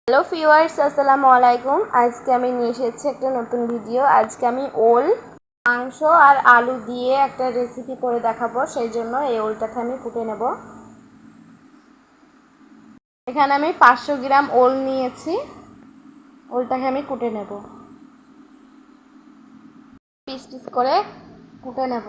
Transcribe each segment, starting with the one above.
Hello viewers, আসসালামু আলাইকুম। আজকে আমি নিয়ে এসেছি একটা নতুন ভিডিও। আজকে আমি ওল, মাংস আর আলু দিয়ে একটা রেসিপি করে দেখাবো। সেই জন্য এই ওলটাকে আমি কুটে নেব। এখানে আমি 500 গ্রাম ওল নিয়েছি। ওলটাকে আমি কুটে নেব, পিস পিস করে কুটে নেব।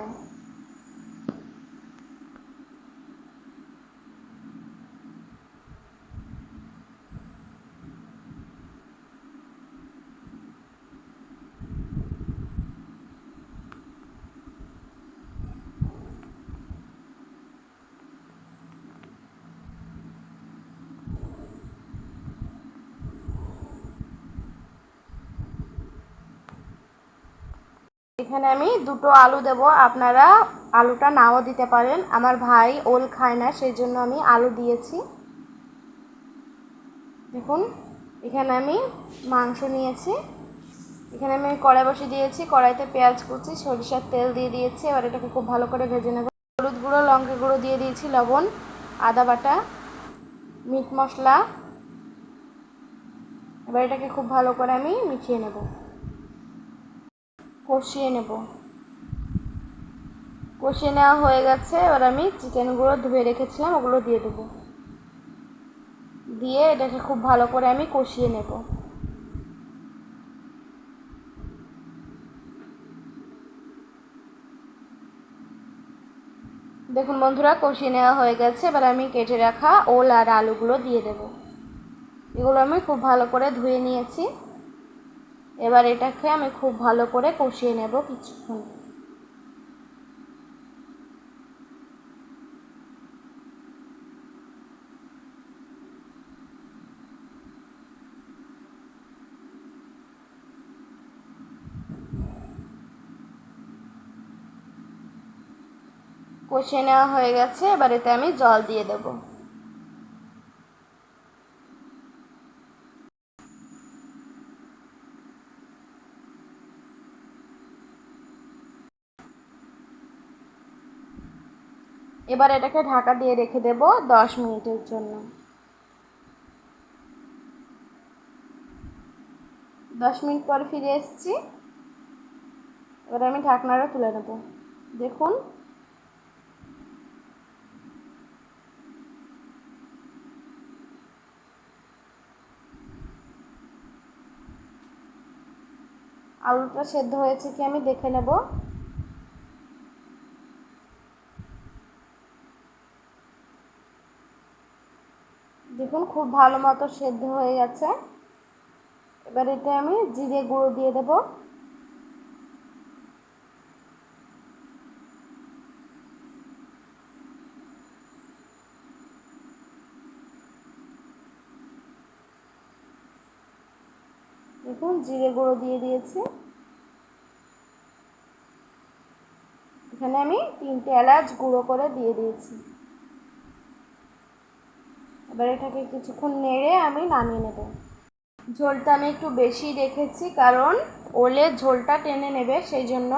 এখানে আমি দুটো আলু দেব। আপনারা আলুটা নাও দিতে পারেন। আমার ভাই ওল খায় না, সেই জন্য আমি আলু দিয়েছি। দেখুন, এখানে আমি মাংস নিয়েছি। এখানে আমি কড়াই বসিয়ে দিয়েছি। কড়াইতে পেঁয়াজ কুচি, সরিষার তেল দিয়ে দিয়েছি। এবার এটাকে খুব ভালো করে ভেজে নেব। হলুদ গুঁড়ো, লঙ্কা গুঁড়ো দিয়ে দিয়েছি, লবণ, আদা বাটা, মিট মশলা। এবার এটাকে খুব ভালো করে আমি মিশিয়ে নেব, কষিয়ে নেব। কষিয়ে নেওয়া হয়ে গেছে। এবার আমি চিকেনগুলো ধুয়ে রেখেছিলাম, ওগুলো দিয়ে দেবো। দিয়ে এটাকে খুব ভালো করে আমি কষিয়ে নেব। দেখুন বন্ধুরা, কষিয়ে নেওয়া হয়ে গেছে। এবার আমি কেটে রাখা ওল আর আলুগুলো দিয়ে দেব। এগুলো আমি খুব ভালো করে ধুয়ে নিয়েছি। এবার এটাকে আমি খুব ভালো করে কষিয়ে নেব কিছুক্ষণ। কষিয়ে নেওয়া হয়ে গেছে। এবার এতে আমি জল দিয়ে দেব। এবার এটাকে ঢাকা দিয়ে রেখে দেব 10 মিনিটের জন্য। 10 মিনিট পর ফিরে এসেছি। এবার আমি ঢাকনাটা তুলে নেব। দেখুন, আলুটা সেদ্ধ হয়েছে কি আমি দেখে নেব। দেখুন, খুব ভালো মতো সেদ্ধ হয়ে গেছে। এবার এতে আমি জিরে গুঁড়ো দিয়ে দেব। দেখুন, জিরে গুঁড়ো দিয়ে দিয়েছি। এখানে আমি 3টে এলাচ গুঁড়ো করে দিয়ে দিয়েছি। এবার এটাকে কিছুক্ষণ নেড়ে আমি নামিয়ে নেব। ঝোলটা আমি একটু বেশি রেখেছি, কারণ ওলের ঝোলটা টেনে নেবে, সেই জন্য।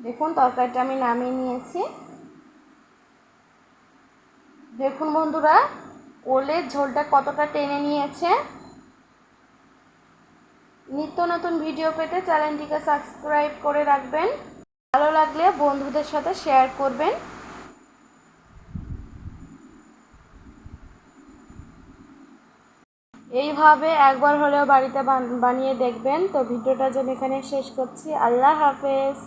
দেখুন, তরকারিটা আমি নামিয়ে নিয়েছি। দেখুন বন্ধুরা, ওলের ঝোলটা কতটা টেনে নিয়েছে। নিত্য নতুন ভিডিও পেতে চ্যানেলটিকে সাবস্ক্রাইব করে রাখবেন। ভালো লাগলে বন্ধুদের সাথে শেয়ার করবেন। এইভাবে একবার হলেও বাড়িতে বানিয়ে দেখবেন। তো ভিডিওটা যেন এখানে শেষ করছি। আল্লাহ হাফেজ।